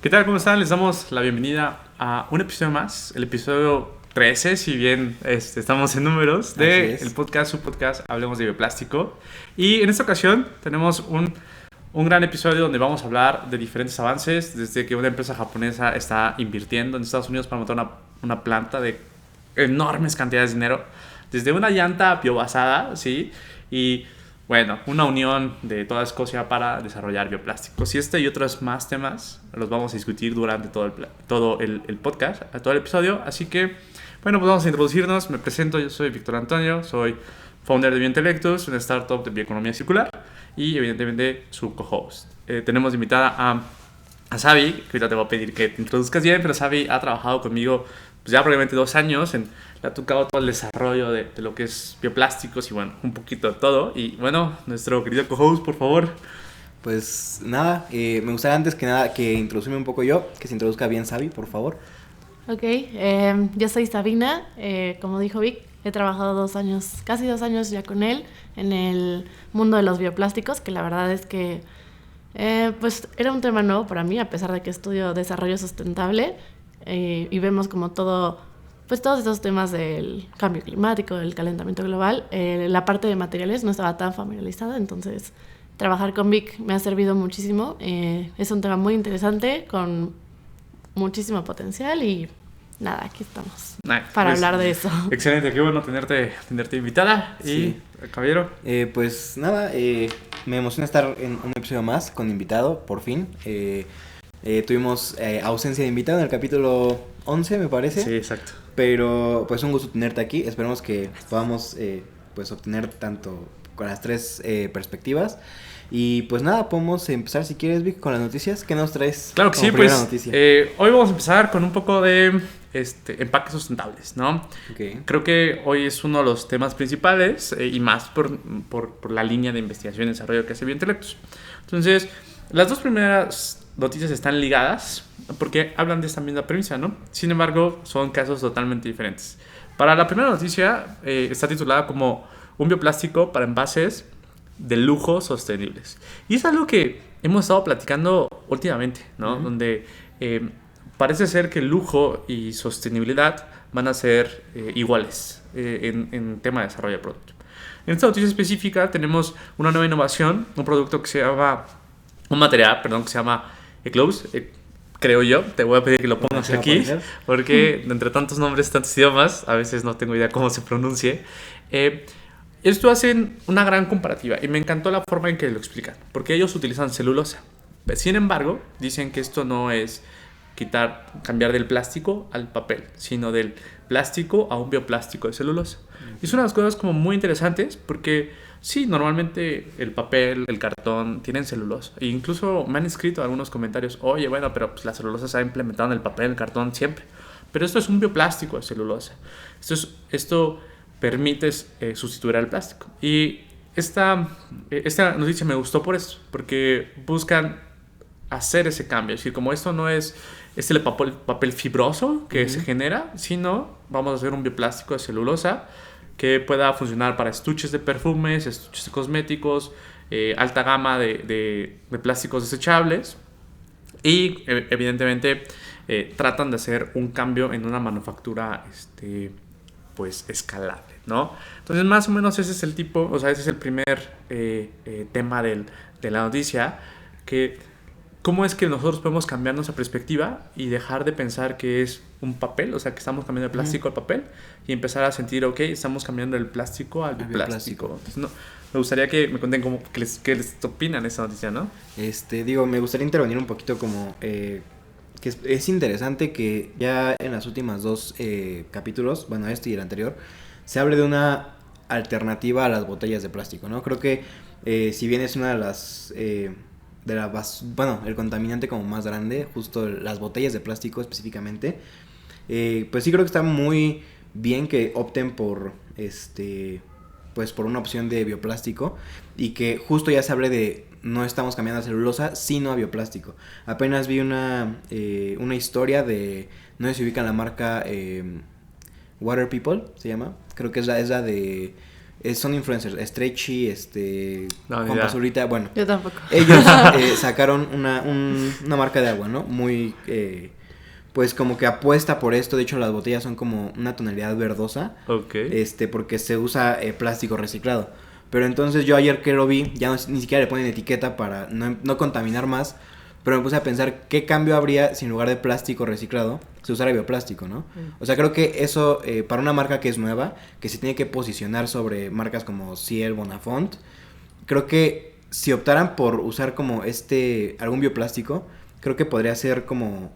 ¿Qué tal? ¿Cómo están? Les damos la bienvenida a un episodio más, el episodio 13, si bien estamos en números, de el podcast, su podcast, Hablemos de Bioplástico. Y en esta ocasión tenemos un gran episodio donde vamos a hablar de diferentes avances, desde que una empresa japonesa está invirtiendo en Estados Unidos para montar una planta de enormes cantidades de dinero, desde una llanta biobasada, ¿sí? Y bueno, una unión de toda Escocia para desarrollar bioplásticos. Y este y otros más temas los vamos a discutir durante todo el podcast, todo el episodio. Así que, bueno, pues vamos a introducirnos. Me presento, yo soy Víctor Antonio, soy founder de Biointelectus, una startup de bioeconomía circular y evidentemente su co-host. Tenemos invitada a Xavi, que ahorita te voy a pedir que te introduzcas bien, pero Xavi ha trabajado conmigo pues ya probablemente 2 años, le ha tocado todo el desarrollo de lo que es bioplásticos y bueno, un poquito de todo. Y bueno, nuestro querido co-host, por favor. Pues nada, me gustaría antes que nada que introducirme un poco yo, que se introduzca bien Xavi, por favor. Ok, yo soy Sabina, como dijo Vic, he trabajado 2 años, casi 2 años ya con él en el mundo de los bioplásticos, que la verdad es que pues era un tema nuevo para mí, a pesar de que estudio desarrollo sustentable y vemos como todos estos temas del cambio climático, del calentamiento global, la parte de materiales no estaba tan familiarizada, entonces trabajar con Vic me ha servido muchísimo, es un tema muy interesante, con muchísimo potencial y nada, aquí estamos para hablar de eso. Excelente, qué bueno tenerte invitada. Sí. Y caballero. Pues nada, me emociona estar en un episodio más con invitado, por fin. Tuvimos ausencia de invitado en el capítulo 11, me parece. Sí, exacto. Pero pues un gusto tenerte aquí. Esperemos que podamos pues obtener tanto con las 3 perspectivas. Y pues nada, podemos empezar si quieres, Vic, con las noticias. ¿Qué nos traes? Claro que sí, pues noticia? Hoy vamos a empezar con un poco de empaques sustentables, ¿no? Okay. Creo que hoy es uno de los temas principales y más por la línea de investigación y desarrollo que hace Biointelectus. Entonces, las 2 primeras noticias están ligadas porque hablan de esta misma premisa, ¿no? Sin embargo, son casos totalmente diferentes. Para la primera noticia está titulada como un bioplástico para envases de lujo sostenibles. Y es algo que hemos estado platicando últimamente, ¿no? Donde parece ser que el lujo y sostenibilidad van a ser iguales en tema de desarrollo de producto. En esta noticia específica tenemos una nueva innovación, un producto que se llama, un material, perdón, que se llama Eclose, creo yo. Te voy a pedir que lo pongas aquí, porque entre tantos nombres, tantos idiomas, a veces no tengo idea cómo se pronuncie. Esto hacen una gran comparativa y me encantó la forma en que lo explican, porque ellos utilizan celulosa. Sin embargo, dicen que esto no es cambiar del plástico al papel, sino del plástico a un bioplástico de celulosa. Y es una de las cosas como muy interesantes porque sí, normalmente el papel, el cartón tienen celulosa. E incluso me han escrito algunos comentarios, oye, bueno, pero pues la celulosa se ha implementado en el papel, en el cartón siempre. Pero esto es un bioplástico de celulosa. Esto permite sustituir al plástico. Y esta noticia me gustó por eso, porque buscan hacer ese cambio. Es decir, como esto no es el papel fibroso que se genera, sino vamos a hacer un bioplástico de celulosa que pueda funcionar para estuches de perfumes, estuches de cosméticos, alta gama de plásticos desechables. Y evidentemente tratan de hacer un cambio en una manufactura pues escalable, ¿no? Entonces más o menos ese es el tipo, o sea, ese es el primer tema de la noticia, que cómo es que nosotros podemos cambiar nuestra perspectiva y dejar de pensar que es un papel, o sea, que estamos cambiando el plástico al papel y empezar a sentir, ok, estamos cambiando el plástico al bioplástico. Entonces, no, me gustaría que me cuenten qué les opinan de esta noticia, ¿no? Me gustaría intervenir un poquito como que es interesante que ya en las últimas 2 capítulos, bueno, este y el anterior, se hable de una alternativa a las botellas de plástico, ¿no? Creo que si bien es una de las el contaminante como más grande, justo las botellas de plástico específicamente, pues sí creo que está muy bien que opten por pues por una opción de bioplástico y que justo ya se hable de no estamos cambiando a celulosa sino a bioplástico. Apenas vi una historia de, no sé si ubican la marca Water People, se llama, creo que es la de son influencers, Stretchy, No, ni Juan idea. Pazurita, bueno. Yo tampoco. Ellos sacaron una marca de agua, ¿no? Muy, pues como que apuesta por esto. De hecho, las botellas son como una tonalidad verdosa. Ok. Porque se usa plástico reciclado. Pero entonces yo ayer que lo vi, ya ni siquiera le ponen etiqueta para no contaminar más. Pero me puse a pensar qué cambio habría si en lugar de plástico reciclado se usara bioplástico, ¿no? O sea, creo que eso, para una marca que es nueva, que se tiene que posicionar sobre marcas como Ciel, Bonafont, creo que si optaran por usar como algún bioplástico, creo que podría ser como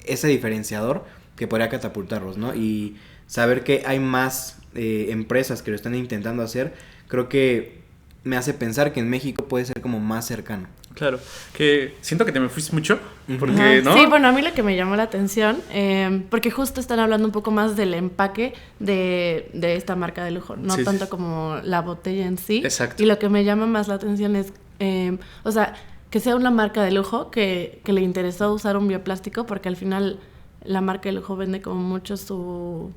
ese diferenciador que podría catapultarlos, ¿no? Y saber que hay más empresas que lo están intentando hacer, creo que me hace pensar que en México puede ser como más cercano. Claro, que siento que te me fuiste mucho, porque, ¿no? Sí, bueno, a mí lo que me llamó la atención, porque justo están hablando un poco más del empaque de esta marca de lujo, no Sí, tanto sí. como la botella en sí. Exacto. Y lo que me llama más la atención es, o sea, que sea una marca de lujo que le interesó usar un bioplástico, porque al final la marca de lujo vende como mucho su...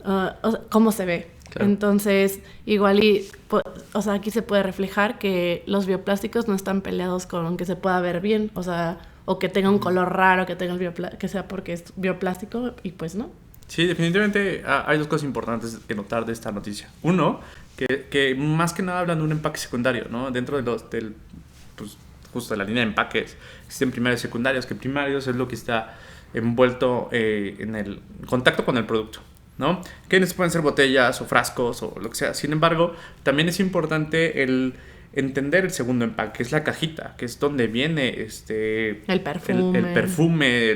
o sea, cómo se ve. Claro. Entonces, igual o sea, aquí se puede reflejar que los bioplásticos no están peleados con que se pueda ver bien, o sea, o que tenga un color raro, que tenga que sea porque es bioplástico, y pues no. Sí, definitivamente hay dos cosas importantes que notar de esta noticia. Uno, que más que nada hablan de un empaque secundario, ¿no? Dentro de pues, justo de la línea de empaques, existen primarios y secundarios, que primarios es lo que está envuelto en el contacto con el producto, ¿no? Que pueden ser botellas o frascos o lo que sea. Sin embargo, también es importante el entender el segundo empaque, que es la cajita, que es donde viene el perfume, el perfume,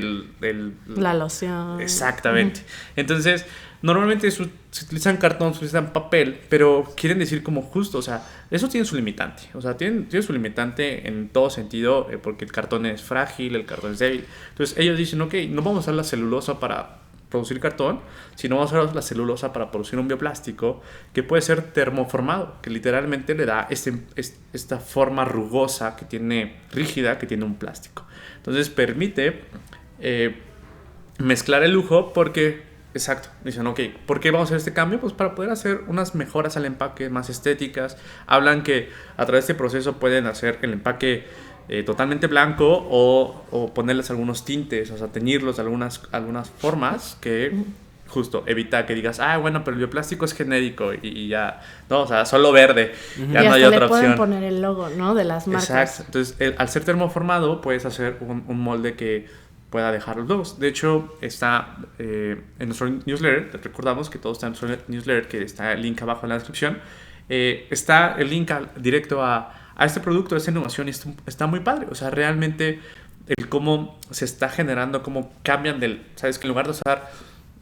la loción. Exactamente. Entonces, normalmente se utilizan cartón, se utilizan papel, pero quieren decir como justo, o sea, eso tiene su limitante, o sea, tiene su limitante en todo sentido, porque el cartón es frágil, el cartón es débil. Entonces, ellos dicen, ok, no vamos a usar la celulosa para producir cartón, sino vamos a usar la celulosa para producir un bioplástico que puede ser termoformado, que literalmente le da esta forma rugosa rígida que tiene un plástico. Entonces permite mezclar el lujo porque, exacto, dicen, ok, ¿por qué vamos a hacer este cambio? Pues para poder hacer unas mejoras al empaque más estéticas. Hablan que a través de este proceso pueden hacer el empaque totalmente blanco o ponerles algunos tintes, o sea, teñirlos de algunas formas que justo evita que digas, bueno, pero el bioplástico es genérico y ya, no, o sea, solo verde, ya y no hay hasta otra le pueden opción. poner el logo, ¿no? De las marcas. Exacto, entonces al ser termoformado puedes hacer un molde que pueda dejar los logos. De hecho, está en nuestro newsletter, te recordamos que todo está en nuestro newsletter, que está el link abajo en la descripción, está el link directo a este producto, a esta innovación, y está muy padre. O sea, realmente el cómo se está generando, cómo cambian sabes que en lugar de usar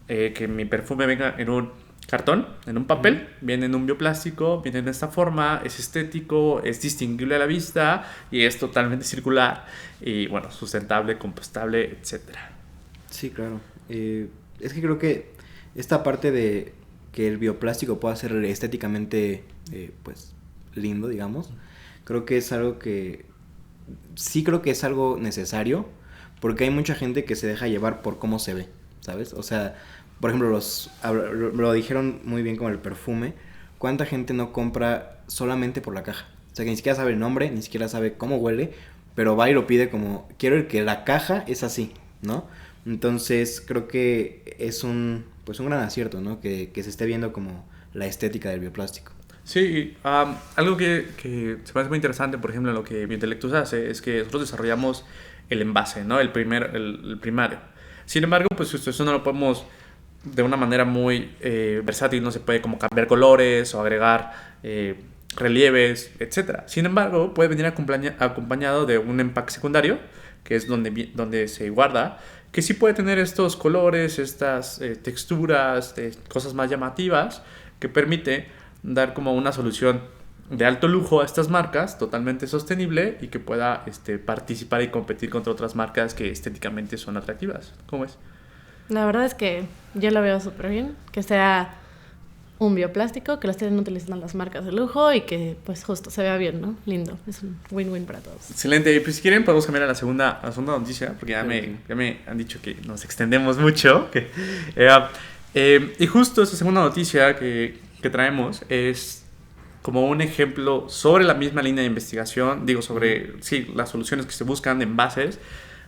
que mi perfume venga en un cartón, en un papel, viene en un bioplástico, viene en esta forma, es estético, es distinguible a la vista y es totalmente circular y bueno, sustentable, compostable, etcétera. Sí, claro. Es que creo que esta parte de que el bioplástico pueda ser estéticamente pues lindo, digamos, creo que es algo que sí creo que es algo necesario, porque hay mucha gente que se deja llevar por cómo se ve, ¿sabes? O sea, por ejemplo, lo dijeron muy bien con el perfume. ¿Cuánta gente no compra solamente por la caja? O sea, que ni siquiera sabe el nombre, ni siquiera sabe cómo huele, pero va y lo pide como, quiero que la caja es así, ¿no? Entonces, creo que es un gran acierto, ¿no? Que se esté viendo como la estética del bioplástico. Sí, algo que se me hace muy interesante, por ejemplo, en lo que Biointelectus hace, es que nosotros desarrollamos el envase, ¿no? El primario. Sin embargo, pues eso no lo podemos de una manera muy versátil, no se puede como cambiar colores o agregar relieves, etc. Sin embargo, puede venir acompañado de un empaque secundario, que es donde se guarda, que sí puede tener estos colores, estas texturas, cosas más llamativas, que permite dar como una solución de alto lujo a estas marcas, totalmente sostenible y que pueda participar y competir contra otras marcas que estéticamente son atractivas. ¿Cómo es? La verdad es que yo lo veo súper bien, que sea un bioplástico, que lo estén utilizando las marcas de lujo y que pues justo se vea bien, ¿no? Lindo, es un win-win para todos. Excelente, pues si quieren podemos cambiar a la segunda noticia, porque ya me han dicho que nos extendemos mucho. Y justo esta segunda noticia que que traemos es como un ejemplo sobre la misma línea de investigación, digo, sobre las soluciones que se buscan en bases,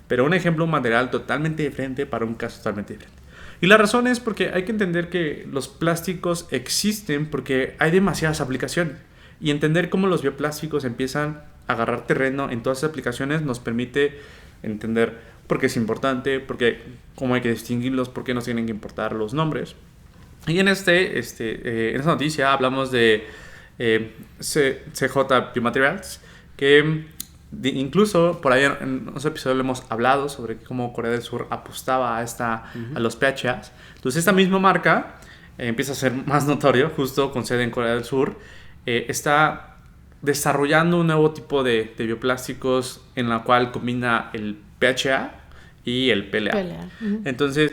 pero un ejemplo, un material totalmente diferente para un caso totalmente diferente. Y la razón es porque hay que entender que los plásticos existen porque hay demasiadas aplicaciones. Y entender cómo los bioplásticos empiezan a agarrar terreno en todas esas aplicaciones nos permite entender por qué es importante, cómo hay que distinguirlos, por qué nos tienen que importar los nombres. Y en esta noticia hablamos de CJ Biomaterials, que incluso por ahí en otro episodio lo hemos hablado sobre cómo Corea del Sur apostaba a los PHAs. Entonces esta misma marca empieza a ser más notorio, justo con sede en Corea del Sur, está desarrollando un nuevo tipo de bioplásticos en la cual combina el PHA y el PLA. Entonces,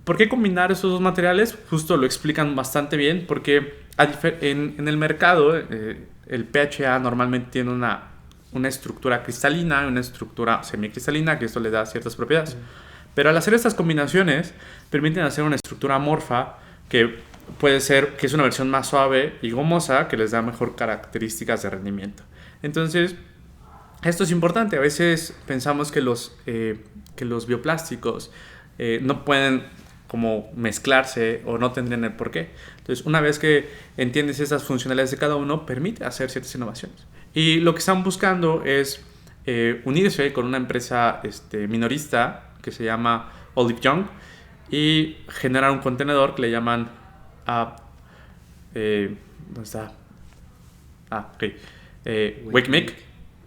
¿por qué combinar esos dos materiales? Justo lo explican bastante bien, porque en el mercado el PHA normalmente tiene una estructura cristalina y una estructura semicristalina, que esto le da ciertas propiedades. Pero al hacer estas combinaciones, permiten hacer una estructura amorfa que puede ser que es una versión más suave y gomosa que les da mejor características de rendimiento. Entonces, esto es importante. A veces pensamos que los bioplásticos no pueden como mezclarse o no tendrían el porqué. Entonces, una vez que entiendes esas funcionalidades de cada uno, permite hacer ciertas innovaciones. Y lo que están buscando es unirse con una empresa minorista que se llama Olive Young y generar un contenedor que le llaman ¿dónde está? Wake Mic,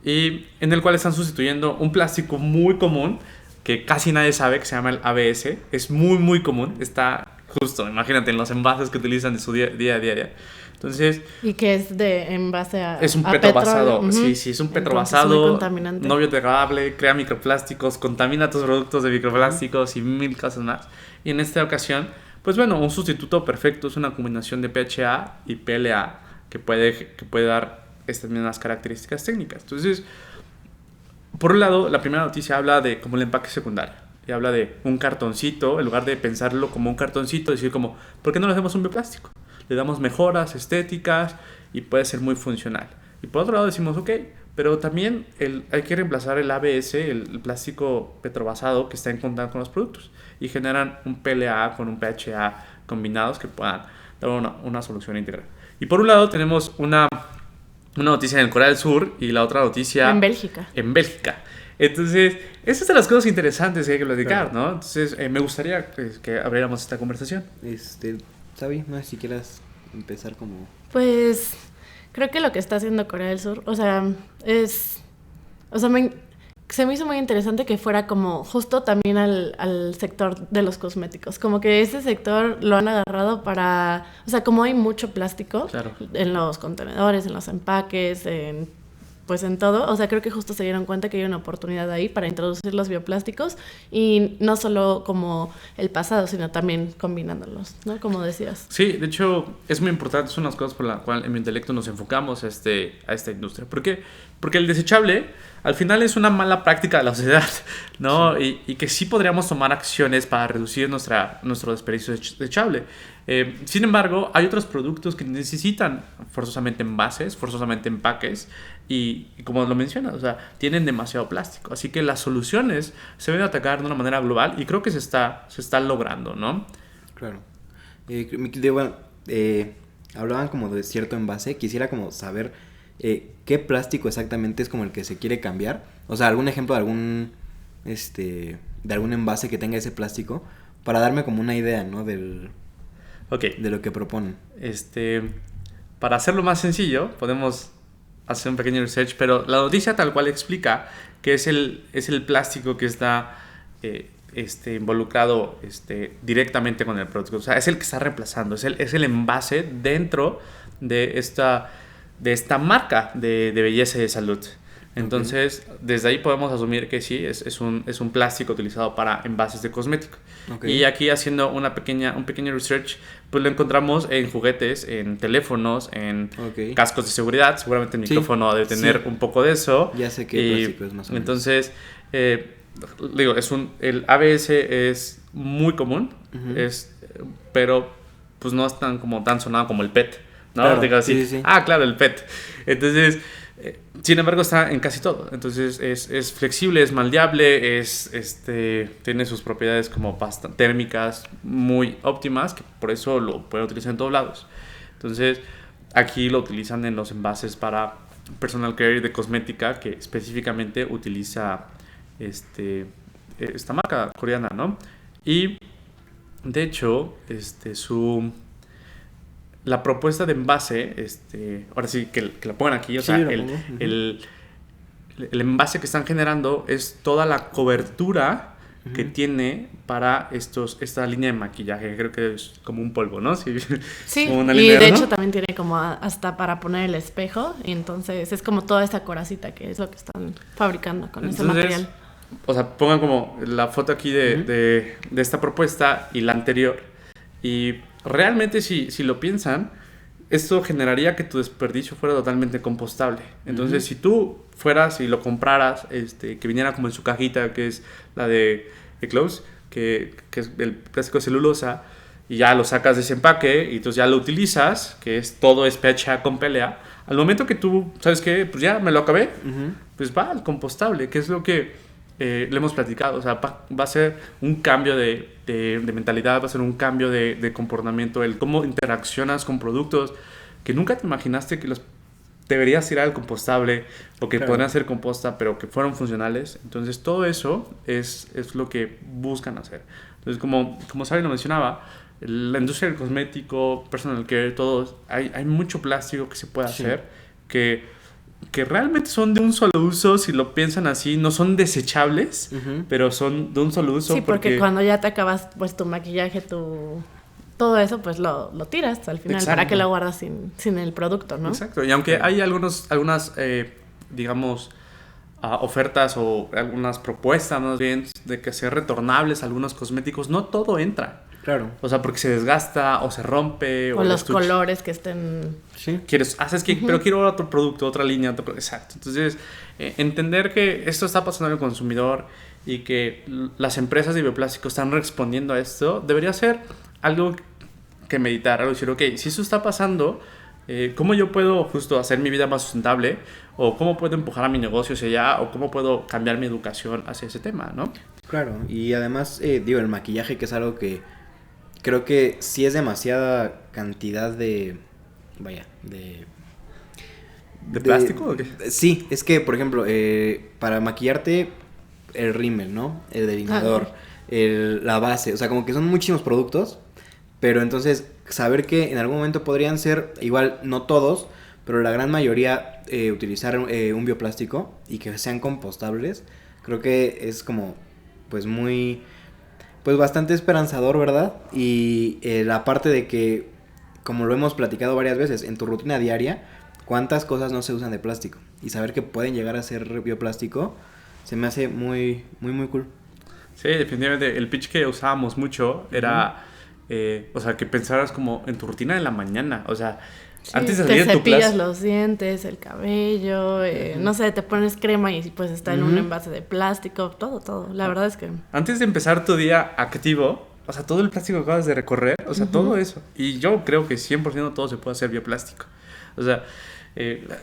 y en el cual están sustituyendo un plástico muy común que casi nadie sabe, que se llama el ABS. Es muy muy común, está justo, imagínate, en los envases que utilizan de su día a día. Entonces, y que es de envase a es un petro basado. Uh-huh. Sí, es un petro basado, contaminante, no biodegradable, crea microplásticos, contamina tus productos de microplásticos y mil cosas más. Y en esta ocasión, pues bueno, un sustituto perfecto es una combinación de PHA y PLA que puede dar estas mismas características técnicas. Entonces, por un lado, la primera noticia habla de como el empaque secundario. Y habla de un cartoncito, en lugar de pensarlo como un cartoncito, decir como, ¿por qué no le hacemos un bioplástico? Le damos mejoras estéticas y puede ser muy funcional. Y por otro lado decimos, ok, pero también hay que reemplazar el ABS, el plástico petrobasado que está en contacto con los productos, y generan un PLA con un PHA combinados que puedan dar una solución integral. Y por un lado tenemos una noticia en Corea del Sur y la otra noticia en Bélgica. Entonces, esas son las cosas interesantes que hay que platicar, ¿no? Entonces, me gustaría que abriéramos esta conversación. Xavi, no sé si quieras empezar como... Pues creo que lo que está haciendo Corea del Sur, se me hizo muy interesante que fuera como justo también al sector de los cosméticos. Como que ese sector lo han agarrado para... O sea, como hay mucho plástico, claro, en los contenedores, en los empaques, en todo. O sea, creo que justo se dieron cuenta que hay una oportunidad ahí para introducir los bioplásticos y no solo como el pasado, sino también combinándolos, ¿no? Como decías. Sí, de hecho, es muy importante. Es una de las cosas por la cual en Biointelecto nos enfocamos a esta industria. ¿Por qué? Porque el desechable al final es una mala práctica de la sociedad, ¿no? Sí. Y que sí podríamos tomar acciones para reducir nuestro desperdicio desechable. Sin embargo, hay otros productos que necesitan forzosamente envases, forzosamente empaques, y como lo mencionas, o sea, tienen demasiado plástico. Así que las soluciones se deben atacar de una manera global y creo que se está logrando, ¿no? Claro. Hablaban como de cierto envase. Quisiera como saber qué plástico exactamente es como el que se quiere cambiar. O sea, algún ejemplo de algún envase que tenga ese plástico para darme como una idea, ¿no? De lo que proponen. Para hacerlo más sencillo, podemos hacer un pequeño research, pero la noticia tal cual explica que es el plástico que está involucrado directamente con el producto. O sea, es el que está reemplazando, es el envase dentro de esta marca de belleza y de salud. Entonces, desde ahí podemos asumir que sí, es un plástico utilizado para envases de cosméticos. Okay. Y aquí haciendo un pequeño research, pues lo encontramos en juguetes, en teléfonos, en cascos de seguridad. Seguramente el micrófono debe tener un poco de eso. Ya sé qué plástico es más o menos. Entonces, el ABS es muy común, pero pues no es tan sonado como el PET, ¿no? Claro, Digo así, sí. claro, el PET. Entonces, sin embargo, está en casi todo. Entonces, es flexible, es moldeable, tiene sus propiedades como pasta térmicas muy óptimas, que por eso lo pueden utilizar en todos lados. Entonces, aquí lo utilizan en los envases para personal care de cosmética, que específicamente utiliza esta marca coreana, ¿no? Y de hecho, la propuesta de envase, ahora sí que la pongan aquí, o Sí, sea, lo el, pongo. el, el envase que están generando es toda la cobertura que tiene para esta línea de maquillaje. Creo que es como un polvo, ¿no? Sí, Sí, como una y línea, de ¿no? hecho también tiene como hasta para poner el espejo, y entonces es como toda esa coracita que es lo que están fabricando con ese Entonces, material. o sea, pongan como la foto aquí de esta propuesta y la anterior. Y realmente si lo piensan, esto generaría que tu desperdicio fuera totalmente compostable. Entonces, si tú fueras y lo compraras, que viniera como en su cajita, que es la de Close, que es el plástico de celulosa, y ya lo sacas de ese empaque y entonces ya lo utilizas, que es todo es PHA con PLA, al momento que tú, ¿sabes qué? Pues ya me lo acabé, pues va al compostable, que es lo que le hemos platicado. O sea, va a ser un cambio de mentalidad, va a ser un cambio de comportamiento, el cómo interaccionas con productos que nunca te imaginaste que los deberías ir al compostable o que Claro. podrían ser composta, pero que fueron funcionales. Entonces, todo eso es lo que buscan hacer. Entonces, como Sari lo mencionaba, la industria del cosmético, personal care, todos, hay mucho plástico que se puede Sí. hacer que realmente son de un solo uso. Si lo piensan así, no son desechables, pero son de un solo uso. Sí, porque cuando ya te acabas pues tu maquillaje, todo eso, pues lo tiras al final. Exacto. ¿Para qué lo guardas sin el producto, no? Exacto, y aunque hay algunas, digamos, ofertas o algunas propuestas más bien de que sean retornables algunos cosméticos, no todo entra. Claro. O sea, porque se desgasta o se rompe. O el los estuche. colores que estén... Sí. Pero quiero otro producto, otra línea, exacto. Entonces, entender que esto está pasando en el consumidor y que las empresas de bioplásticos están respondiendo a esto, debería ser algo que meditar, algo decir, ok, si eso está pasando, ¿cómo yo puedo justo hacer mi vida más sustentable? ¿O cómo puedo empujar a mi negocio hacia allá? ¿O cómo puedo cambiar mi educación hacia ese tema, no? Claro, y además, el maquillaje, que es algo que creo que sí es demasiada cantidad de... Vaya, ¿De plástico o qué? Sí, es que, por ejemplo, para maquillarte, el rímel, ¿no? El delineador, la base, o sea, como que son muchísimos productos, pero entonces saber que en algún momento podrían ser, igual, no todos, pero la gran mayoría utilizar un bioplástico y que sean compostables, creo que es como, pues muy... Pues bastante esperanzador, ¿verdad? Y la parte de que, como lo hemos platicado varias veces, en tu rutina diaria, ¿cuántas cosas no se usan de plástico? Y saber que pueden llegar a ser bioplástico, se me hace muy, muy, muy cool. Sí, definitivamente. El pitch que usábamos mucho era, o sea, que pensaras como en tu rutina de la mañana. O sea, Sí, antes de te salir de tu cepillas clase. los dientes, el cabello, no sé, te pones crema y pues está en un envase de plástico, todo. La verdad es que... Antes de empezar tu día activo, o sea, todo el plástico que acabas de recorrer, o sea, todo eso. Y yo creo que 100% todo se puede hacer bioplástico. O sea,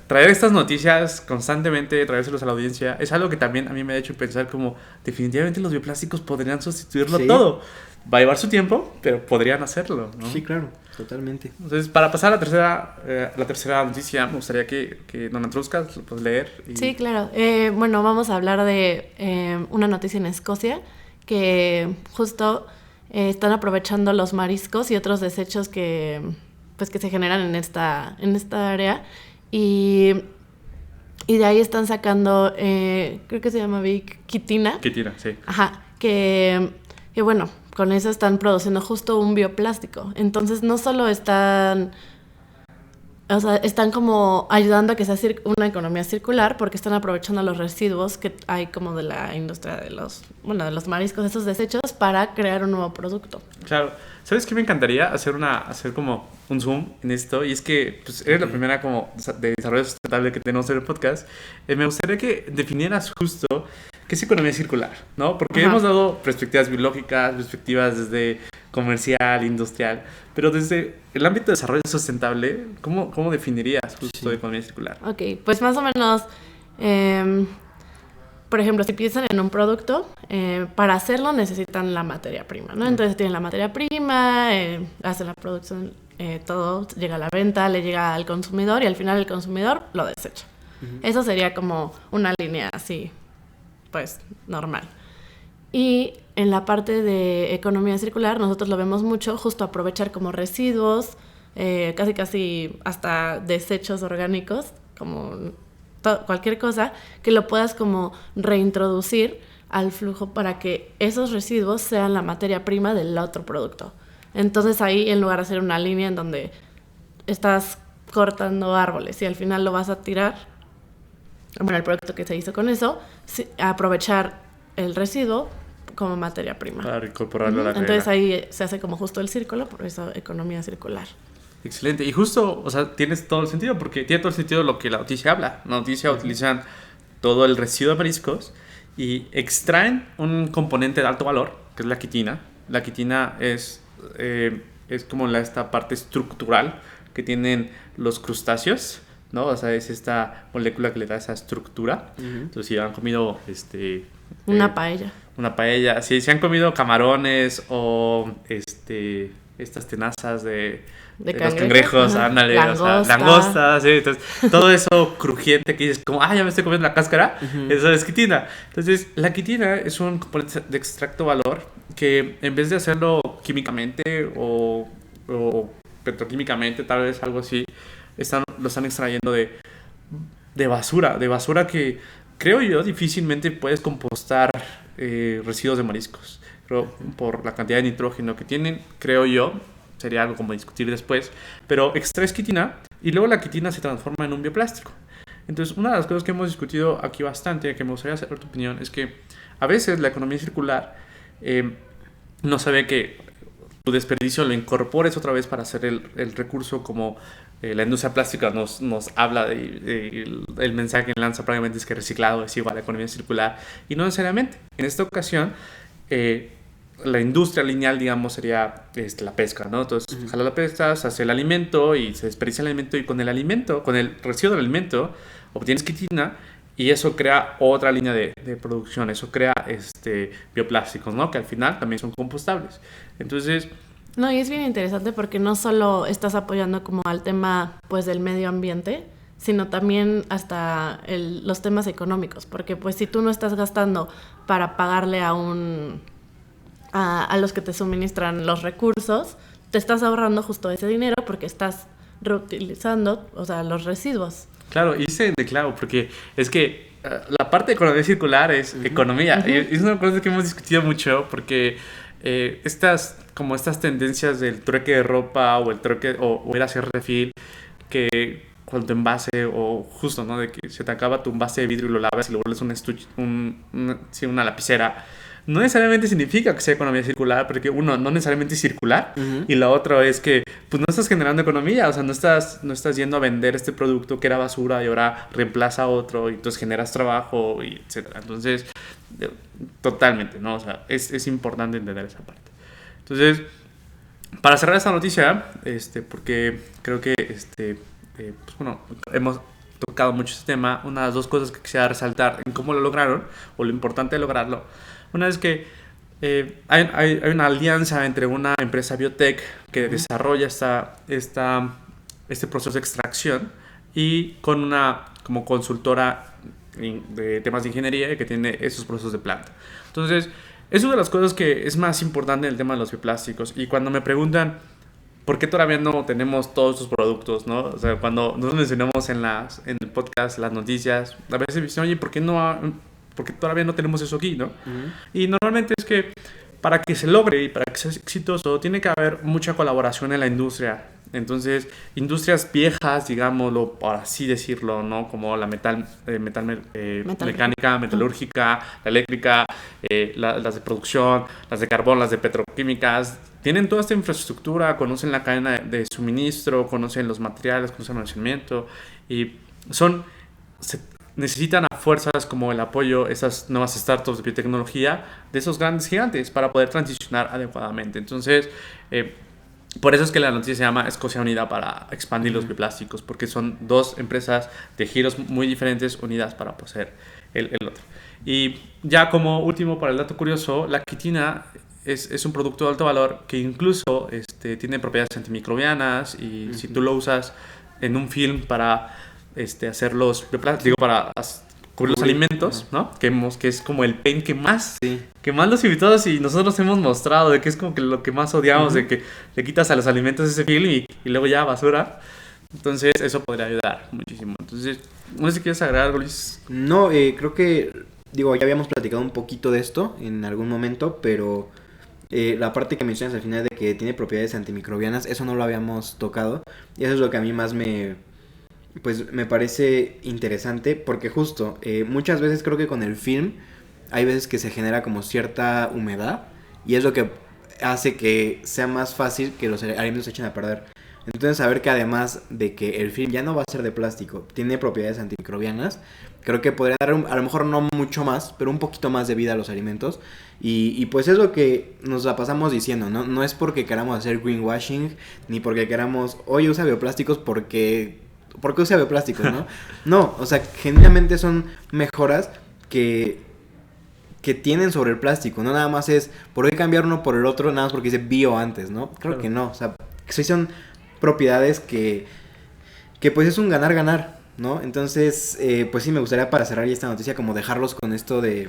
traer estas noticias constantemente, traérselos a la audiencia, es algo que también a mí me ha hecho pensar como definitivamente los bioplásticos podrían sustituirlo Sí. todo. Va a llevar su tiempo, pero podrían hacerlo, ¿no? Sí, claro, totalmente. Entonces, para pasar a la tercera noticia, me gustaría que Don Antruscas lo puedas leer. Sí, claro. Bueno, vamos a hablar de una noticia en Escocia que justo están aprovechando los mariscos y otros desechos que se generan en esta área y de ahí están sacando, creo que se llama quitina. Quitina, sí. Ajá, que bueno, con eso están produciendo justo un bioplástico. Entonces no solo están como ayudando a que sea una economía circular, porque están aprovechando los residuos que hay como de la industria de los mariscos, esos desechos, para crear un nuevo producto. Claro. ¿Sabes qué me encantaría? Hacer como un zoom en esto. Y es que pues, eres la primera como de desarrollo sustentable que tenemos en el podcast. Me gustaría que definieras justo qué es economía circular, ¿no? Porque Ajá. hemos dado perspectivas biológicas, perspectivas desde comercial, industrial, pero desde el ámbito de desarrollo sustentable, ¿cómo definirías justo economía circular? Ok, pues más o menos, por ejemplo, si piensan en un producto, para hacerlo necesitan la materia prima, ¿no? Entonces tienen la materia prima, hacen la producción, todo llega a la venta, le llega al consumidor y al final el consumidor lo desecha. Eso sería como una línea así, pues, normal. Y en la parte de economía circular nosotros lo vemos mucho, justo aprovechar como residuos, casi hasta desechos orgánicos, como cualquier cosa, que lo puedas como reintroducir al flujo para que esos residuos sean la materia prima del otro producto. Entonces ahí, en lugar de hacer una línea en donde estás cortando árboles y al final lo vas a tirar, bueno, el producto que se hizo con eso, aprovechar el residuo como materia prima. Para incorporarlo a la cadena. Entonces ahí se hace como justo el círculo, por eso economía circular. Excelente. Y justo, o sea, tienes todo el sentido, porque tiene todo el sentido lo que la noticia habla. La noticia utilizan todo el residuo de mariscos y extraen un componente de alto valor, que es la quitina. La quitina es como esta parte estructural que tienen los crustáceos, ¿no? O sea, es esta molécula que le da esa estructura. Entonces, si han comido una paella. Una paella. Si se han comido camarones o estas tenazas de los cangrejos, ándale, langosta. O sea, langostas, ¿sí? Entonces, todo eso crujiente que dices como, ya me estoy comiendo la cáscara, eso es quitina. Entonces, la quitina es un componente de extracto valor que en vez de hacerlo químicamente o petroquímicamente, tal vez algo así, lo están extrayendo de basura que creo yo difícilmente puedes compostar residuos de mariscos. Pero por la cantidad de nitrógeno que tienen, creo yo, sería algo como discutir después, pero extraes quitina y luego la quitina se transforma en un bioplástico. Entonces, una de las cosas que hemos discutido aquí bastante, que me gustaría saber tu opinión, es que a veces la economía circular no sabe que tu desperdicio lo incorpores otra vez para hacer el recurso, como la industria plástica nos habla el mensaje que lanza prácticamente es que reciclado es igual a economía circular, y no necesariamente. En esta ocasión, la industria lineal, digamos, sería la pesca, ¿no? Entonces, jala la pesca, se hace el alimento y se desperdicia el alimento, y con el residuo del alimento, obtienes quitina y eso crea otra línea de producción, eso crea bioplásticos, ¿no? Que al final también son compostables. Entonces... No, y es bien interesante porque no solo estás apoyando como al tema, pues, del medio ambiente, sino también hasta los temas económicos, porque pues si tú no estás gastando para pagarle a los que te suministran los recursos, te estás ahorrando justo ese dinero porque estás reutilizando, o sea, los residuos. Claro, y de claro, porque es que la parte de economía circular es economía. Y es una cosa que hemos discutido mucho porque estas tendencias del trueque de ropa o el trueque o ir a hacer refill, que cuando tu envase o justo, ¿no? De que se te acaba tu envase de vidrio y lo lavas y lo vuelves una lapicera, no necesariamente significa que sea economía circular, porque uno, no necesariamente es circular, y la otra es que pues no estás generando economía, o sea, no estás yendo a vender este producto que era basura y ahora reemplaza otro y entonces generas trabajo, y etcétera. Entonces, totalmente, ¿no? O sea, es importante entender esa parte. Entonces, para cerrar esta noticia, porque creo que pues bueno, hemos tocado mucho este tema, una de las dos cosas que quisiera resaltar en cómo lo lograron, o lo importante de lograrlo. Una es que hay una alianza entre una empresa biotech que desarrolla este proceso de extracción y con una como consultora de temas de ingeniería que tiene esos procesos de planta. Entonces, es una de las cosas que es más importante en el tema de los bioplásticos. Y cuando me preguntan ¿por qué todavía no tenemos todos estos productos, no? O sea, cuando nosotros mencionamos en el podcast, las noticias, a veces me dicen, oye, ¿por qué todavía no tenemos eso aquí, no? Y normalmente es que para que se logre y para que sea exitoso, tiene que haber mucha colaboración en la industria. Entonces, industrias viejas, digámoslo, por así decirlo, ¿no? Como la mecánica, metalúrgica, la eléctrica, las de producción, las de carbón, las de petroquímicas, tienen toda esta infraestructura, conocen la cadena de suministro, conocen los materiales, conocen el almacenamiento, y necesitan a fuerzas como el apoyo, esas nuevas startups de biotecnología, de esos grandes gigantes para poder transicionar adecuadamente. Entonces, por eso es que la noticia se llama Escocia Unida para expandir los bioplásticos, porque son dos empresas de giros muy diferentes unidas para poseer el otro. Y ya como último, para el dato curioso, la quitina es un producto de alto valor que incluso tiene propiedades antimicrobianas y si tú lo usas en un film para hacer los bioplásticos, para cubrir los alimentos, ¿no? Que es como el pain que más los invitados y nosotros hemos mostrado, de que es como que lo que más odiamos, de que le quitas a los alimentos ese film y luego ya basura. Entonces eso podría ayudar muchísimo. Entonces, no sé si quieres agregar algo, Luis. No, creo que, ya habíamos platicado un poquito de esto en algún momento, pero la parte que mencionas al final de que tiene propiedades antimicrobianas, eso no lo habíamos tocado. Y eso es lo que a mí más me parece interesante, porque justo muchas veces creo que con el film hay veces que se genera como cierta humedad y es lo que hace que sea más fácil que los alimentos se echen a perder. Entonces saber que además de que el film ya no va a ser de plástico, tiene propiedades antimicrobianas, creo que podría dar a lo mejor no mucho más, pero un poquito más de vida a los alimentos. Y pues es lo que nos la pasamos diciendo, ¿no? No es porque queramos hacer greenwashing, ni porque queramos, oye, usa bioplásticos porque usa bioplásticos, ¿no? No, o sea, genuinamente son mejoras que tienen sobre el plástico. No nada más es, ¿por qué cambiar uno por el otro? Nada más porque dice bio antes, ¿no? Creo que no, o sea, son propiedades que pues es un ganar-ganar, ¿no? Entonces, pues sí, me gustaría para cerrar ya esta noticia como dejarlos con esto de...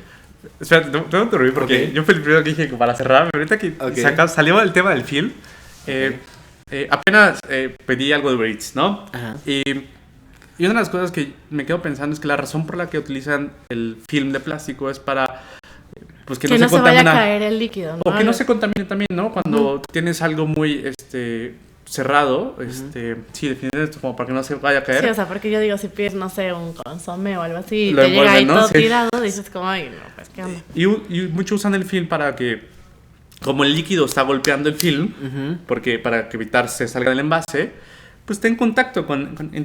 Espera, tengo que interrumpir porque yo fui el primero que dije para cerrar, pero ahorita que salió el tema del film, apenas pedí algo de Uber Eats, ¿no? Ajá. Y una de las cosas que me quedo pensando es que la razón por la que utilizan el film de plástico es para pues que no se vaya a caer el líquido, ¿no? O que no se contamine también, ¿no? Cuando tienes algo muy cerrado, sí, definitivamente como para que no se vaya a caer. Sí, o sea, porque yo digo, si pides, no sé, un consomé o algo así, lo te llega ahí, ¿no?, todo sí, tirado, dices como, ay, no, pues, ¿qué onda? Y muchos usan el film para que, como el líquido está golpeando el film, porque para que evitar se salga del envase, pues está en contacto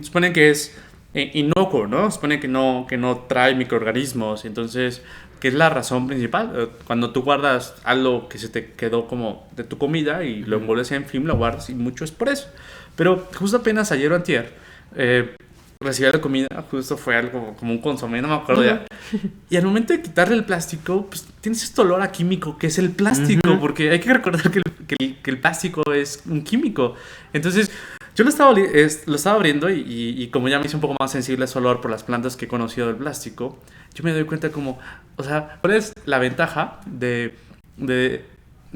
supone que es inocuo, ¿no? Supone que no trae microorganismos, entonces, que es la razón principal. Cuando tú guardas algo que se te quedó como de tu comida y lo envuelves en film, lo guardas y mucho es por eso. Pero justo apenas ayer o antier, recibí la comida, justo fue algo como un consomé, no me acuerdo ya. Y al momento de quitarle el plástico, pues tienes este olor a químico que es el plástico, porque hay que recordar que el plástico es un químico. Entonces, yo lo estaba abriendo y como ya me hice un poco más sensible a ese olor por las plantas que he conocido del plástico, yo me doy cuenta como, o sea, ¿cuál es la ventaja de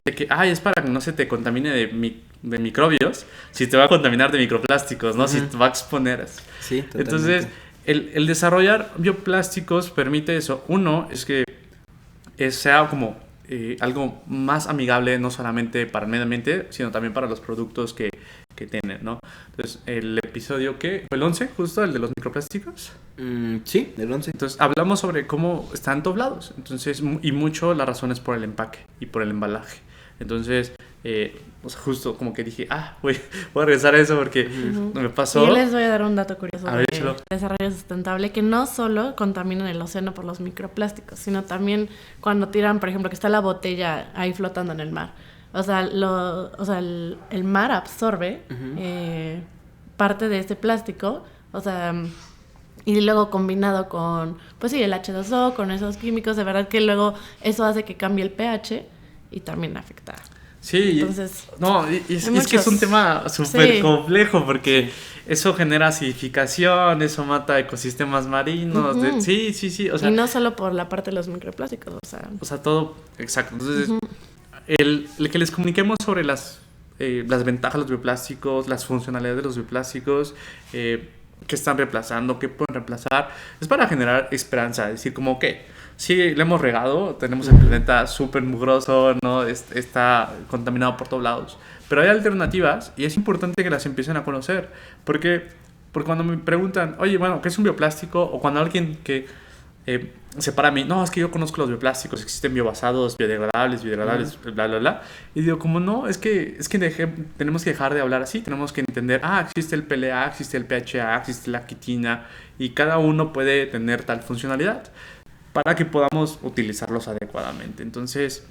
que, es para que no se te contamine de microbios, si te va a contaminar de microplásticos, ¿no? Si te va a exponer. Sí, totalmente. Entonces, el desarrollar bioplásticos permite eso. Uno, es que sea como algo más amigable, no solamente para el medio ambiente, sino también para los productos que tienen, ¿no? Entonces, el episodio que fue el 11, justo el de los microplásticos. Sí, el 11. Entonces, hablamos sobre cómo están doblados. Entonces, y mucho la razón es por el empaque y por el embalaje. Entonces, o sea, justo como que dije, voy a regresar a eso porque me pasó. Y yo les voy a dar un dato curioso de desarrollo sustentable, que no solo contaminan el océano por los microplásticos, sino también cuando tiran, por ejemplo, que está la botella ahí flotando en el mar. O sea, el mar absorbe parte de este plástico, o sea, y luego combinado con, pues sí, el H2O, con esos químicos, de verdad que luego eso hace que cambie el pH y también afecta. Sí, entonces, es que es un tema súper complejo porque eso genera acidificación, eso mata ecosistemas marinos. Sí. O sea, y no solo por la parte de los microplásticos, o sea, todo, exacto. Entonces, el que les comuniquemos sobre las ventajas de los bioplásticos, las funcionalidades de los bioplásticos, qué están reemplazando, qué pueden reemplazar, es para generar esperanza, decir como, ok, sí, le hemos regado, tenemos el planeta súper mugroso, ¿no? Está contaminado por todos lados, pero hay alternativas y es importante que las empiecen a conocer, porque cuando me preguntan, oye, bueno, ¿qué es un bioplástico? O cuando alguien que separa a mí, no, es que yo conozco los bioplásticos, existen biobasados, biodegradables, bla, bla, bla. Y digo, como no, es que tenemos que dejar de hablar así, tenemos que entender, existe el PLA, existe el PHA, existe la quitina, y cada uno puede tener tal funcionalidad para que podamos utilizarlos adecuadamente. Entonces,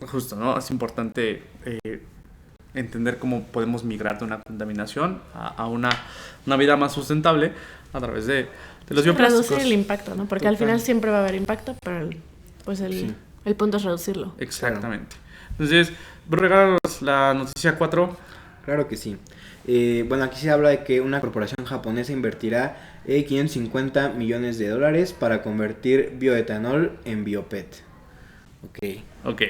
justo, ¿no? Es importante entender cómo podemos migrar de una contaminación a una vida más sustentable a través de los bioplásticos. Reducir el impacto, ¿no? Porque al final siempre va a haber impacto, pero el punto es reducirlo. Exactamente. Entonces, regálanos la noticia 4. Claro que sí. Bueno, aquí se habla de que una corporación japonesa invertirá $550 millones para convertir bioetanol en biopet. Ok.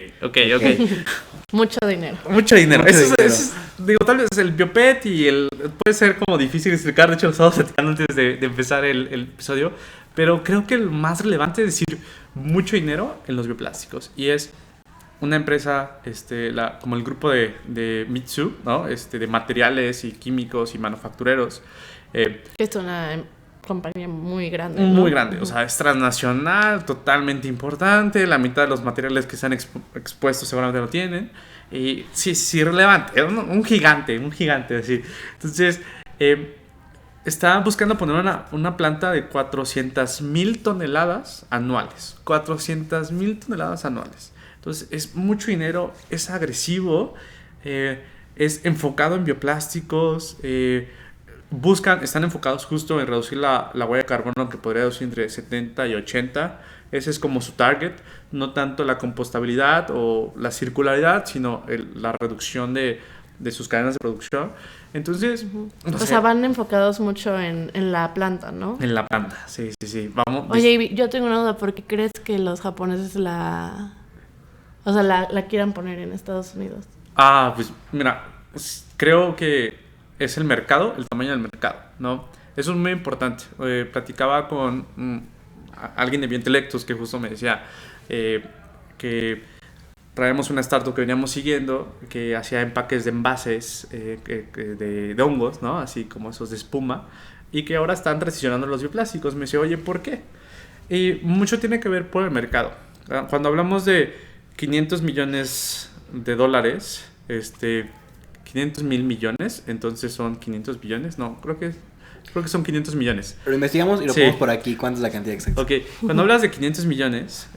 Mucho dinero. Mucho dinero. Digo, tal vez el biopet puede ser como difícil explicar. De hecho, lo estamos platicando antes de empezar el episodio. Pero creo que el más relevante es decir mucho dinero en los bioplásticos. Y es una empresa, como el grupo de Mitsui, ¿no? De materiales y químicos y manufactureros. Que es una compañía muy grande, ¿no? Muy grande, o sea, es transnacional, totalmente importante, la mitad de los materiales que están expuestos seguramente lo tienen, y sí, relevante, un gigante, así. Entonces, está buscando poner una planta de 400,000 toneladas anuales, 400,000 toneladas anuales. Entonces, es mucho dinero, es agresivo, es enfocado en bioplásticos, están enfocados justo en reducir la huella de carbono, que podría reducir entre 70 y 80. Ese es como su target, no tanto la compostabilidad o la circularidad, sino la reducción de sus cadenas de producción. Entonces, o sea, van enfocados mucho en la planta, ¿no? En la planta, sí. Vamos. Oye, yo tengo una duda, ¿por qué crees que los japoneses la quieran poner en Estados Unidos? Pues mira, creo que es el mercado, el tamaño del mercado, ¿no? Eso es muy importante. Platicaba con alguien de Biointelectus que justo me decía que traemos una startup que veníamos siguiendo que hacía empaques de envases de hongos, ¿no? Así como esos de espuma, y que ahora están transicionando los bioplásticos. Me dice, oye, ¿por qué? Y mucho tiene que ver por el mercado. Cuando hablamos de $500 millones, 500,000 millones, entonces son 500 billones, no, creo que son 500 millones. Lo investigamos y lo ponemos por aquí, ¿cuánto es la cantidad exacta? Ok, cuando hablas de 500 millones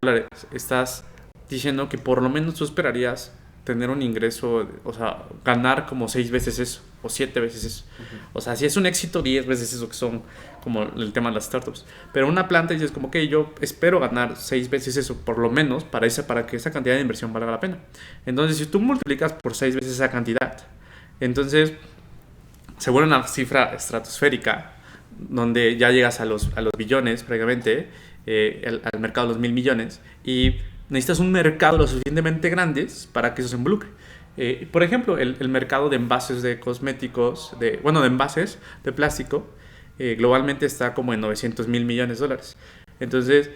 dólares, estás diciendo que por lo menos tú esperarías tener un ingreso, o sea, ganar como 6 veces eso, o 7 veces eso. O sea, si es un éxito, 10 veces eso, que son como el tema de las startups. Pero una planta dices como que yo espero ganar 6 veces eso, por lo menos, para que esa cantidad de inversión valga la pena. Entonces, si tú multiplicas por 6 veces esa cantidad, entonces se vuelve una cifra estratosférica, donde ya llegas a los billones prácticamente, al mercado de los 1,000 millones, y necesitas un mercado lo suficientemente grande para que eso se involucre. Por ejemplo, el mercado de envases de cosméticos, de envases de plástico, globalmente está como en 900,000 millones de dólares. Entonces,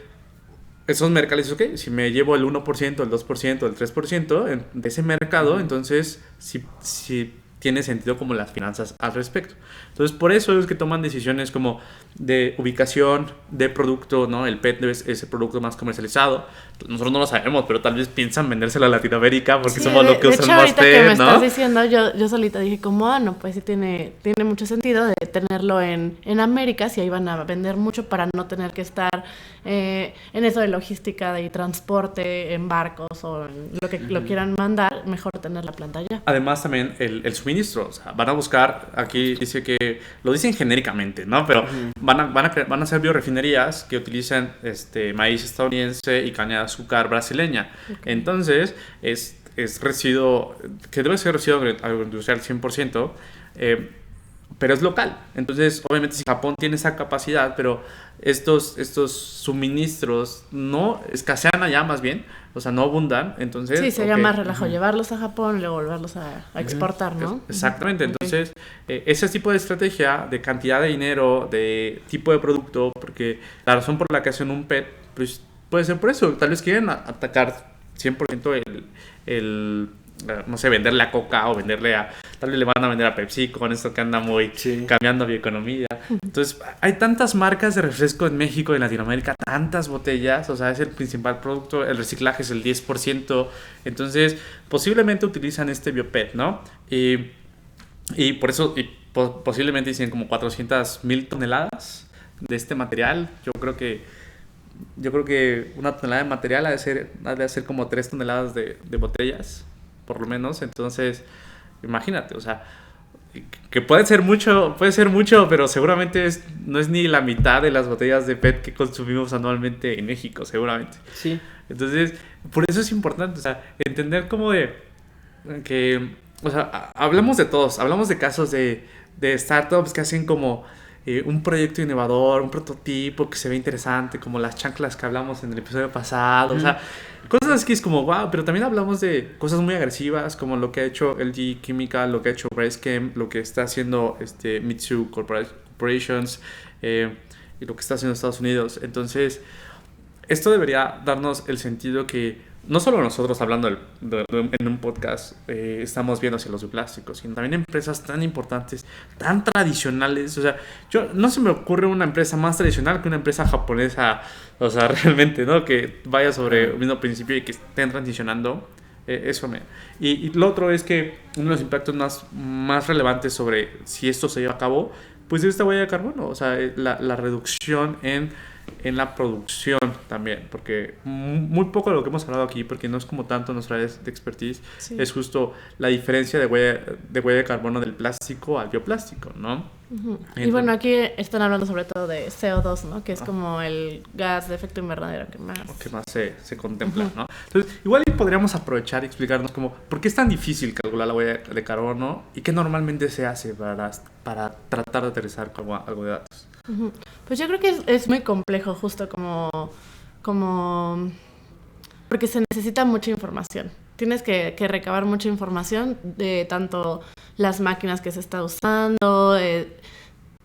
esos mercados, ok, si me llevo el 1%, el 2%, el 3% de ese mercado, entonces si tiene sentido como las finanzas al respecto. Entonces, por eso es que toman decisiones como de ubicación, de producto, ¿no? El PET es el producto más comercializado. Nosotros no lo sabemos, pero tal vez piensan vendérselo a Latinoamérica porque somos los que usan más PET, que me ¿no? estás diciendo, yo solita dije como, no, pues sí tiene mucho sentido de tenerlo en América, si ahí van a vender mucho para no tener que estar en eso de logística y transporte en barcos o en lo que lo quieran mandar, mejor tener la planta allá. Además también el suministro, o sea, van a buscar, aquí dice que, lo dicen genéricamente, ¿no? Pero van a hacer biorefinerías que utilizan maíz estadounidense y caña de azúcar brasileña. Okay. Entonces, es residuo, que debe ser residuo agroindustrial 100%, pero es local. Entonces, obviamente, si Japón tiene esa capacidad, pero estos suministros no escasean allá, más bien, o sea, no abundan, entonces... Sí, sería más relajo llevarlos a Japón y luego volverlos a exportar, ¿no? Exactamente, entonces, ese tipo de estrategia de cantidad de dinero, de tipo de producto, porque la razón por la que hacen un PET, pues puede ser por eso, tal vez quieren atacar 100% no sé, venderle a Coca o venderle a... Tal vez le van a vender a Pepsi con esto que anda muy cambiando bioeconomía. Entonces, hay tantas marcas de refresco en México y en Latinoamérica, tantas botellas, o sea, es el principal producto, el reciclaje es el 10%, entonces, posiblemente utilizan este BioPET, ¿no? Y por eso, posiblemente dicen como 400,000 toneladas de este material. Yo creo que una tonelada de material ha de ser como 3 toneladas de botellas, por lo menos. Entonces, imagínate, o sea, que puede ser mucho, pero seguramente no es ni la mitad de las botellas de PET que consumimos anualmente en México, seguramente. Sí. Entonces, por eso es importante, o sea, entender cómo o sea, hablamos de todos, hablamos de casos de startups que hacen como un proyecto innovador, un prototipo que se ve interesante, como las chanclas que hablamos en el episodio pasado, o sea, cosas así que es como wow, pero también hablamos de cosas muy agresivas, como lo que ha hecho LG Chemical, lo que ha hecho Braskem, lo que está haciendo Mitsui Corporations y lo que está haciendo Estados Unidos. Entonces, esto debería darnos el sentido que no solo nosotros hablando en un podcast estamos viendo hacia los bioplásticos, sino también empresas tan importantes, tan tradicionales. O sea, no se me ocurre una empresa más tradicional que una empresa japonesa, o sea, realmente, ¿no? Que vaya sobre el mismo principio y que estén transicionando. Y lo otro es que uno de los impactos más relevantes sobre si esto se lleva a cabo, pues es esta huella de carbono, o sea, la reducción en la producción también, porque muy poco de lo que hemos hablado aquí, porque no es como tanto nuestra área de expertise, es justo la diferencia de huella de carbono del plástico al bioplástico, ¿no? Entonces, y bueno, aquí están hablando sobre todo de CO2, ¿no? Que es como el gas de efecto invernadero que más se contempla, ¿no? Entonces, igual podríamos aprovechar y explicarnos como por qué es tan difícil calcular la huella de carbono y qué normalmente se hace para tratar de aterrizar como algo de datos. Pues yo creo que es muy complejo, justo como porque se necesita mucha información. Tienes que recabar mucha información de tanto las máquinas que se está usando,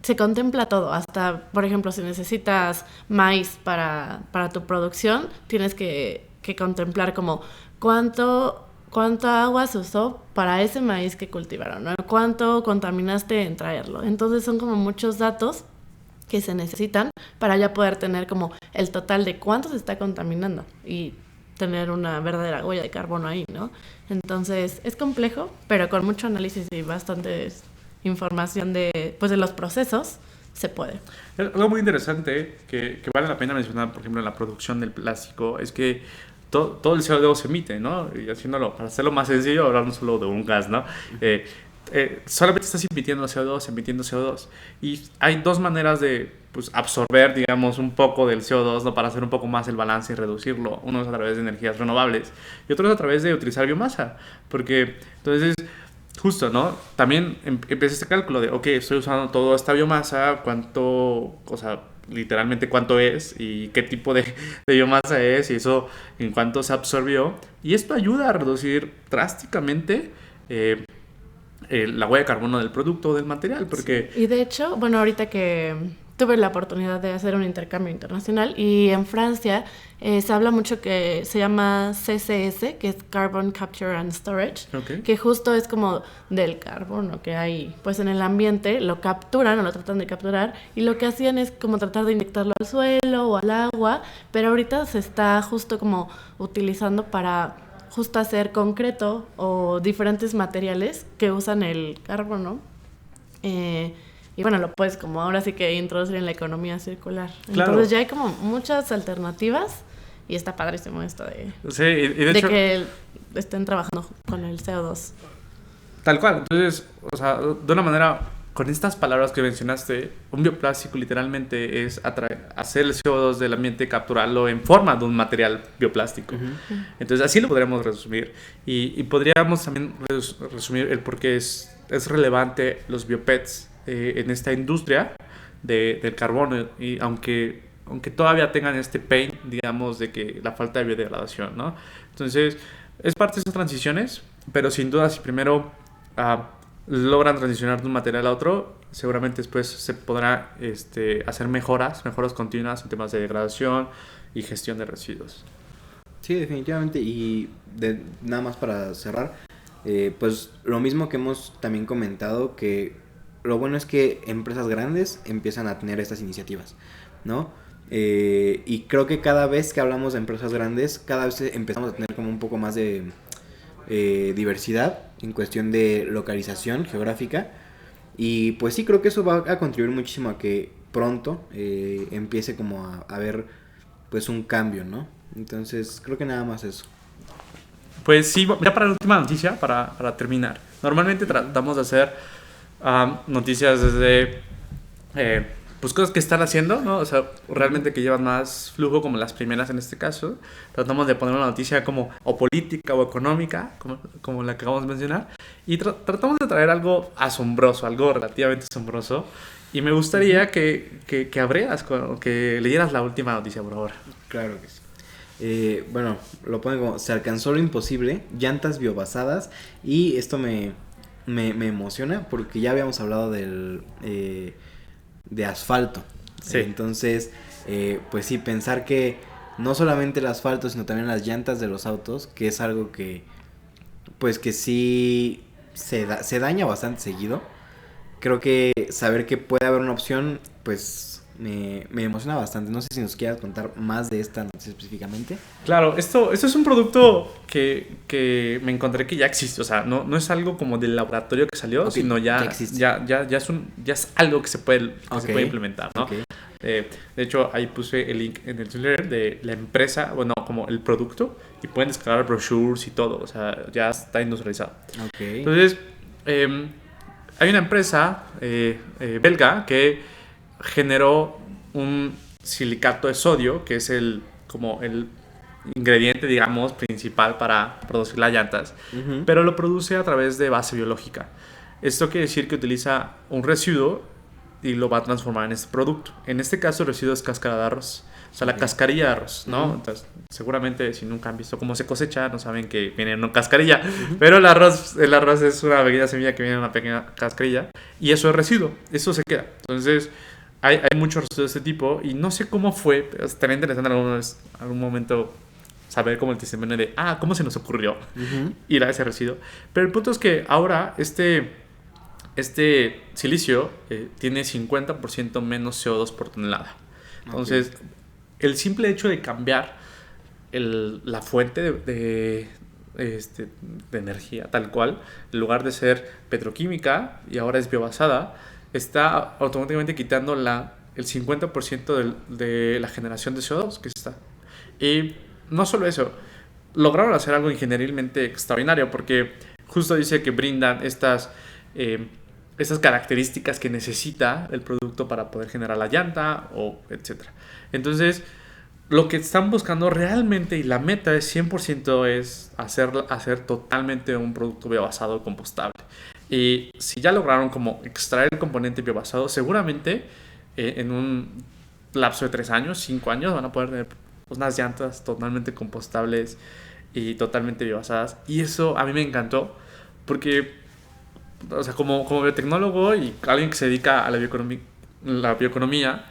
se contempla todo, hasta, por ejemplo, si necesitas maíz para tu producción, tienes que contemplar como cuánta agua se usó para ese maíz que cultivaron, ¿no? Cuánto contaminaste en traerlo. Entonces son como muchos datos que se necesitan para ya poder tener como el total de cuánto se está contaminando y tener una verdadera huella de carbono ahí, ¿no? Entonces es complejo, pero con mucho análisis y bastante información de los procesos se puede. Algo muy interesante que vale la pena mencionar, por ejemplo, en la producción del plástico, es que todo el CO2 se emite, ¿no? Y para hacerlo más sencillo, hablando solo de un gas, ¿no? Solamente estás emitiendo CO2 y hay dos maneras de absorber, digamos, un poco del CO2, ¿no? Para hacer un poco más el balance y reducirlo. Uno es a través de energías renovables y otro es a través de utilizar biomasa, porque entonces justo, ¿no? También empieza este cálculo de, ok, estoy usando toda esta biomasa, literalmente cuánto es y qué tipo de biomasa es y eso en cuánto se absorbió, y esto ayuda a reducir drásticamente la huella de carbono del producto o del material, porque... Sí. Y de hecho, bueno, ahorita que tuve la oportunidad de hacer un intercambio internacional y en Francia se habla mucho que se llama CCS, que es Carbon Capture and Storage, que justo es como del carbono que hay pues en el ambiente, lo capturan o lo tratan de capturar y lo que hacían es como tratar de inyectarlo al suelo o al agua, pero ahorita se está justo como utilizando para justo hacer concreto o diferentes materiales que usan el carbono. Y bueno, lo puedes como ahora sí que introducir en la economía circular. Claro. Entonces ya hay como muchas alternativas y está padrísimo esto de, sí, y de hecho, que estén trabajando con el CO2. Tal cual. Entonces, o sea, de una manera, con estas palabras que mencionaste, un bioplástico literalmente es hacer el CO2 del ambiente, capturarlo en forma de un material bioplástico. Entonces así lo podríamos resumir. Y podríamos también resumir el por qué es relevante los biopets en esta industria del carbono, y aunque todavía tengan este pain, digamos, de que la falta de biodegradación, ¿no? Entonces es parte de esas transiciones, pero sin duda si primero logran transicionar de un material a otro, seguramente después se podrá hacer mejoras continuas en temas de degradación y gestión de residuos. Sí, definitivamente. Y nada más para cerrar, Pues lo mismo que hemos también comentado, que lo bueno es que empresas grandes empiezan a tener estas iniciativas, ¿no? Y creo que cada vez que hablamos de empresas grandes, cada vez empezamos a tener como un poco más de diversidad en cuestión de localización geográfica. Y pues sí, creo que eso va a contribuir muchísimo a que pronto empiece como a haber pues un cambio, ¿no? Entonces creo que nada más eso. Pues sí, ya para la última noticia, para terminar. Normalmente tratamos de hacer noticias desde pues cosas que están haciendo, ¿no? O sea, realmente que llevan más flujo, como las primeras en este caso. Tratamos de poner una noticia como o política o económica, como la que acabamos de mencionar. Y tratamos de traer algo asombroso, algo relativamente asombroso. Y me gustaría que abrieras, que leyeras la última noticia, por favor. Claro que sí. Bueno, lo pone como: se alcanzó lo imposible, llantas biobasadas. Y esto me emociona porque ya habíamos hablado de asfalto. Sí. Entonces, pues sí, pensar que no solamente el asfalto, sino también las llantas de los autos, que es algo que pues que sí se daña bastante seguido. Creo que saber que puede haber una opción, pues me emociona bastante. No sé si nos quieras contar más de esta noticia específicamente. Claro, esto es un producto que me encontré que ya existe. O sea, no es algo como del laboratorio que salió, Okay, sino ya existe. ya es algo que se puede implementar, ¿no? Okay. De hecho, ahí puse el link en el Twitter de la empresa, bueno, como el producto, y pueden descargar brochures y todo. O sea, ya está industrializado. Okay. Entonces, hay una empresa belga que generó un silicato de sodio, que es como el ingrediente, digamos, principal para producir las llantas, pero lo produce a través de base biológica. Esto quiere decir que utiliza un residuo y lo va a transformar en este producto. En este caso, el residuo es cáscara de arroz, o sea, la cascarilla de arroz, ¿no? Entonces, seguramente si nunca han visto cómo se cosecha, no saben que viene en una cascarilla, pero el arroz es una pequeña semilla que viene en una pequeña cascarilla, y eso es residuo, eso se queda. Entonces, hay muchos residuos de este tipo, y no sé cómo fue, pero estaría interesante en algún momento saber como el testimonio de, ¿cómo se nos ocurrió ir a ese residuo? Pero el punto es que ahora este silicio tiene 50% menos CO2 por tonelada. Entonces, el simple hecho de cambiar la fuente de energía tal cual, en lugar de ser petroquímica y ahora es biobasada, está automáticamente quitando el 50% de la generación de CO2 que está. Y no solo eso, lograron hacer algo ingenierilmente extraordinario, porque justo dice que brindan estas características que necesita el producto para poder generar la llanta, o etcétera. Entonces, lo que están buscando realmente, y la meta es 100%, es hacer totalmente un producto biobasado compostable. Y si ya lograron como extraer el componente biobasado, seguramente en un lapso de 3 años, 5 años, van a poder tener unas llantas totalmente compostables y totalmente biobasadas. Y eso a mí me encantó, porque, o sea, como biotecnólogo y alguien que se dedica a la bioeconomía,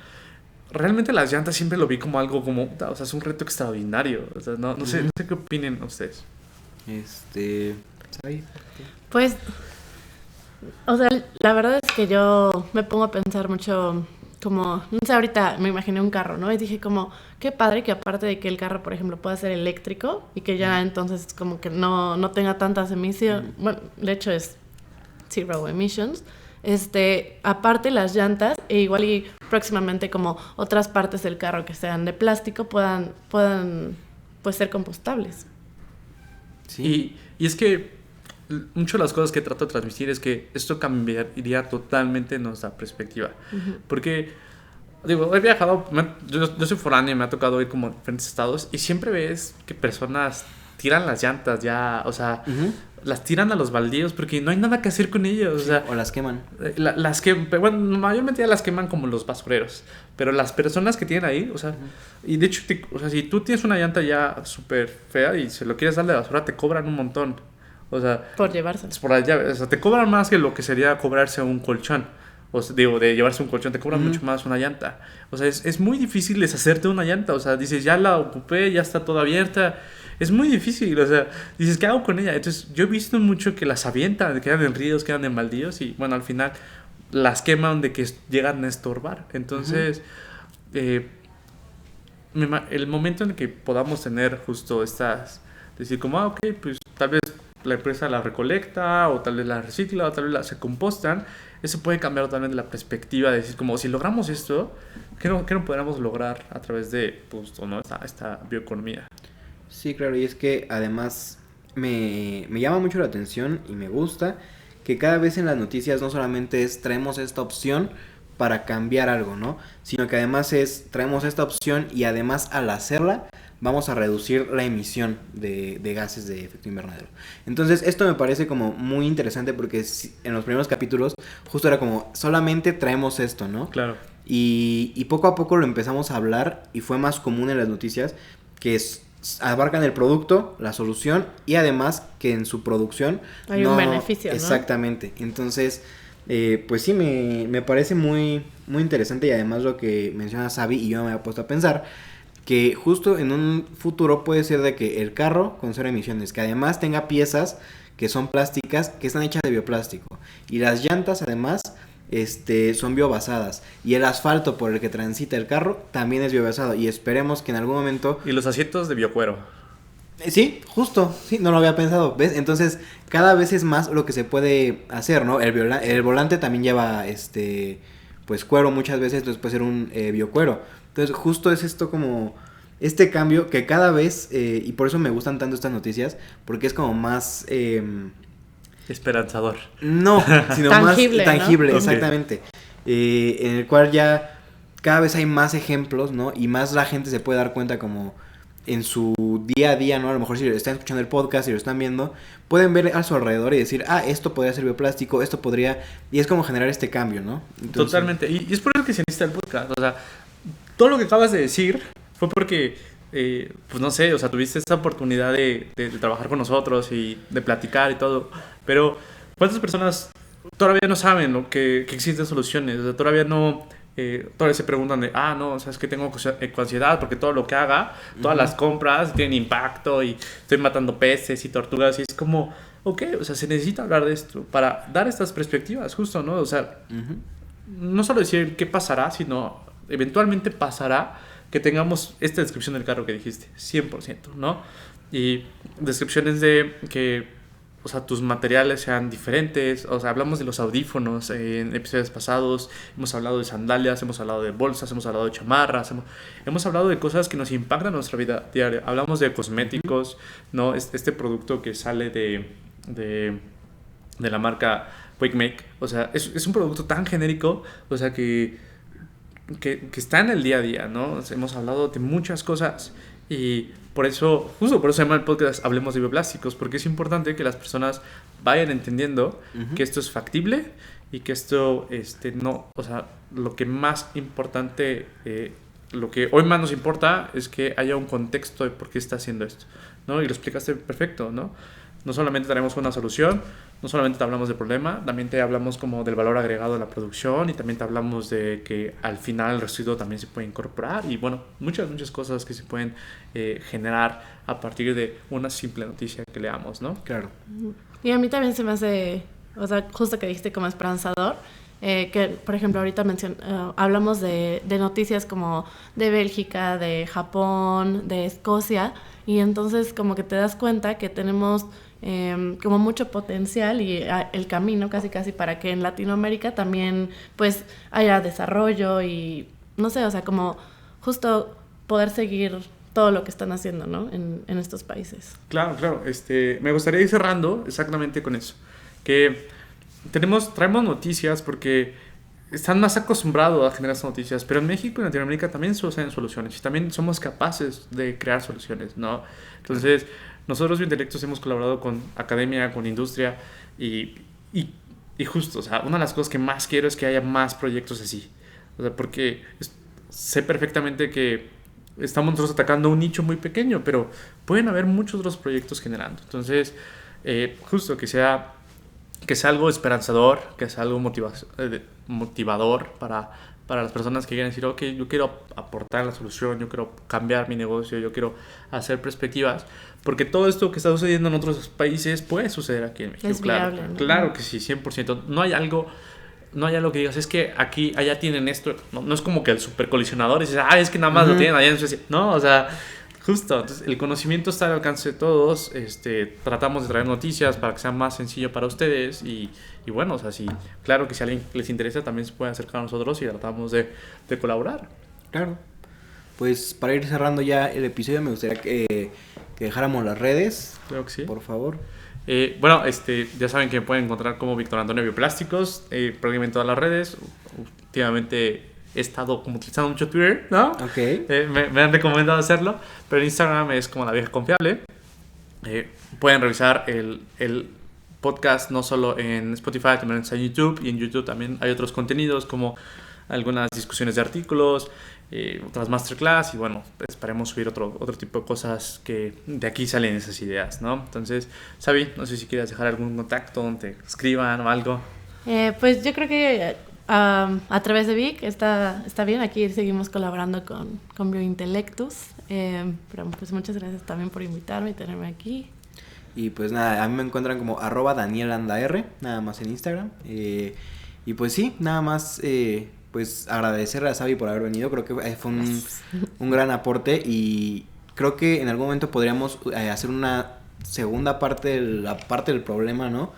realmente las llantas siempre lo vi como algo o sea, es un reto extraordinario. O sea, no sé qué opinen ustedes. Pues, o sea, la verdad es que yo me pongo a pensar mucho, como, no sé, ahorita me imaginé un carro, ¿no? Y dije como, qué padre que aparte de que el carro, por ejemplo, pueda ser eléctrico y que ya entonces como que no tenga tantas emisiones, bueno, de hecho es zero emissions, aparte las llantas, e igual y próximamente como otras partes del carro que sean de plástico puedan pues ser compostables. Sí. Y es que muchas de las cosas que trato de transmitir es que esto cambiaría totalmente nuestra perspectiva. Porque, digo, he viajado, yo soy foráneo y me ha tocado ir como a diferentes estados, y siempre ves que personas tiran las llantas ya, o sea, las tiran a los baldíos porque no hay nada que hacer con ellas. O sea, o las queman. Bueno, mayormente ya las queman como los basureros, pero las personas que tienen ahí, o sea, y de hecho, o sea, si tú tienes una llanta ya súper fea y se lo quieres dar de basura, te cobran un montón. O sea, por llevárselo. Por la llave, o sea, te cobran más que lo que sería cobrarse un colchón. O sea, digo, de llevarse un colchón, te cobran mucho más una llanta. O sea, es muy difícil deshacerte de una llanta. O sea, dices, ya la ocupé, ya está toda abierta. Es muy difícil, o sea, dices, ¿qué hago con ella? Entonces, yo he visto mucho que las avientan, quedan en ríos, quedan en baldíos y, bueno, al final las queman de que llegan a estorbar. Entonces, el momento en el que podamos tener justo estas, decir como, ok, pues tal vez la empresa la recolecta, o tal vez la recicla, o tal vez la se compostan, eso puede cambiar totalmente la perspectiva de decir como, si logramos esto, qué no podríamos lograr a través de, pues, ¿no? esta bioeconomía? Sí, claro, y es que además me llama mucho la atención y me gusta que cada vez en las noticias no solamente traemos esta opción para cambiar algo, ¿no? Sino que además traemos esta opción y además al hacerla vamos a reducir la emisión de gases de efecto invernadero. Entonces esto me parece como muy interesante porque en los primeros capítulos justo era como solamente traemos esto, ¿no? Claro. Y poco a poco lo empezamos a hablar y fue más común en las noticias que abarcan el producto, la solución y además que en su producción hay un beneficio, ¿no? Exactamente. Entonces, pues sí, me parece muy, muy interesante y además lo que menciona Xavi y yo me había puesto a pensar que justo en un futuro puede ser de que el carro con cero emisiones, que además tenga piezas que son plásticas, que están hechas de bioplástico y las llantas además son biobasadas y el asfalto por el que transita el carro también es biobasado y esperemos que en algún momento... Y los asientos de biocuero. Sí, justo, sí, no lo había pensado, ¿ves? Entonces cada vez es más lo que se puede hacer, ¿no? El volante también lleva pues cuero muchas veces, entonces puede ser un biocuero. Entonces justo es esto como este cambio que cada vez, y por eso me gustan tanto estas noticias, porque es como más... esperanzador. No, sino tangible, más tangible, ¿no? exactamente. En el cual ya cada vez hay más ejemplos, ¿no? Y más la gente se puede dar cuenta como en su día a día, ¿no? A lo mejor si están escuchando el podcast y lo están viendo, pueden ver a su alrededor y decir, esto podría ser bioplástico, esto podría... Y es como generar este cambio, ¿no? Entonces... Totalmente. Y es por eso que se necesita el podcast. O sea, todo lo que acabas de decir fue porque, pues no sé, o sea, tuviste esta oportunidad de trabajar con nosotros y de platicar y todo. Pero, ¿cuántas personas todavía no saben, ¿no? que existen soluciones? O sea, todavía no... todavía se preguntan de, no, o sea, es que tengo ansiedad porque todo lo que haga, todas las compras tienen impacto y estoy matando peces y tortugas y es como, ok, o sea, se necesita hablar de esto para dar estas perspectivas, justo, ¿no? O sea, no solo decir qué pasará, sino eventualmente pasará que tengamos esta descripción del carro que dijiste, 100%, ¿no? Y descripciones de que, o sea, tus materiales sean diferentes. O sea, hablamos de los audífonos en episodios pasados. Hemos hablado de sandalias, hemos hablado de bolsas, hemos hablado de chamarras. Hemos hablado de cosas que nos impactan en nuestra vida diaria. Hablamos de cosméticos, ¿no? Este producto que sale de la marca Wake Make. O sea, es un producto tan genérico, o sea, que está en el día a día, ¿no? O sea, hemos hablado de muchas cosas y por eso, justo por eso se llama el podcast Hablemos de Bioplásticos, porque es importante que las personas vayan entendiendo que esto es factible y que esto, no, o sea, lo que más importante, lo que hoy más nos importa es que haya un contexto de por qué está haciendo esto, ¿no? Y lo explicaste perfecto, ¿no? No solamente tenemos una solución, no solamente te hablamos del problema, también te hablamos como del valor agregado de la producción y también te hablamos de que al final el residuo también se puede incorporar y bueno, muchas cosas que se pueden generar a partir de una simple noticia que leamos, ¿no? Claro. Y a mí también se me hace, o sea, justo que dijiste como esperanzador, que por ejemplo ahorita hablamos de noticias como de Bélgica, de Japón, de Escocia, y entonces como que te das cuenta que tenemos como mucho potencial y el camino casi para que en Latinoamérica también pues haya desarrollo y no sé, o sea, como justo poder seguir todo lo que están haciendo, ¿no? En estos países. Claro. Me gustaría ir cerrando exactamente con eso. Que traemos noticias porque están más acostumbrados a generar estas noticias, pero en México y en Latinoamérica también se usan soluciones y también somos capaces de crear soluciones, ¿no? Entonces, nosotros Biointelectos hemos colaborado con academia, con industria y justo, o sea, una de las cosas que más quiero es que haya más proyectos así, o sea, porque sé perfectamente que estamos nosotros atacando un nicho muy pequeño, pero pueden haber muchos otros proyectos generando. Entonces, justo que sea que sea algo esperanzador, que sea algo motivador para las personas que quieren decir, ok, yo quiero aportar la solución, yo quiero cambiar mi negocio, yo quiero hacer perspectivas, porque todo esto que está sucediendo en otros países puede suceder aquí en México. Es viable, ¿no? Claro que sí, 100%. No hay algo que digas, es que aquí, allá tienen esto. No es como que el super colisionador y dices, es que nada más lo tienen allá en Suecia. No, o sea, justo. Entonces, el conocimiento está al alcance de todos. Tratamos de traer noticias para que sea más sencillo para ustedes. Y bueno, o sea, sí, claro que si a alguien les interesa, también se puede acercar a nosotros y tratamos de colaborar. Claro. Pues para ir cerrando ya el episodio, me gustaría que dejáramos las redes. Creo que sí. Por favor. Bueno, ya saben que me pueden encontrar como Víctor Antonio Bioplásticos, prácticamente en todas las redes. Últimamente he estado como utilizando mucho Twitter, ¿no? Ok. Me han recomendado hacerlo, pero en Instagram es como La Vieja Confiable. Pueden revisar el podcast no solo en Spotify, también está en YouTube, y en YouTube también hay otros contenidos como algunas discusiones de artículos, otras masterclass, y bueno, esperemos subir otro tipo de cosas que de aquí salen esas ideas, ¿no? Entonces, Sabi, no sé si quieres dejar algún contacto donde te escriban o algo. Pues yo creo que a través de Vic está bien, aquí seguimos colaborando con Biointelectus, pero pues muchas gracias también por invitarme y tenerme aquí. Y pues nada, a mí me encuentran como @DanielAndaR, nada más en Instagram. Y pues sí, nada más pues agradecerle a Sabi por haber venido. Creo que fue un gran aporte, y creo que en algún momento podríamos hacer una segunda parte, la parte del problema, ¿no?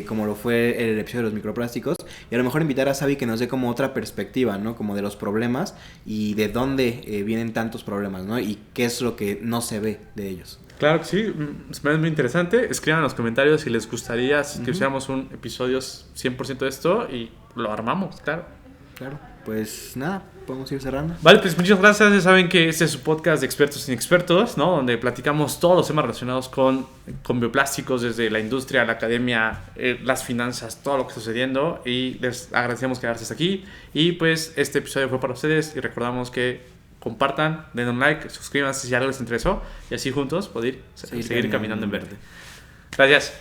Como lo fue el episodio de los microplásticos, y a lo mejor invitar a Sabi que nos dé como otra perspectiva, ¿no? Como de los problemas y de dónde vienen tantos problemas, ¿no? Y qué es lo que no se ve de ellos. Claro que sí, es muy interesante. Escriban en los comentarios si les gustaría que hiciéramos un episodio 100% de esto y lo armamos, claro. Claro, pues nada, podemos ir cerrando. Vale, pues muchas gracias. Ya saben que este es su podcast de expertos sin expertos, ¿no? Donde platicamos todos los temas relacionados con bioplásticos, desde la industria, la academia, las finanzas, todo lo que está sucediendo. Y les agradecemos quedarse hasta aquí. Y pues este episodio fue para ustedes, y recordamos que compartan, den un like, suscríbanse si algo les interesó, y así juntos poder seguir caminando en verde. Gracias.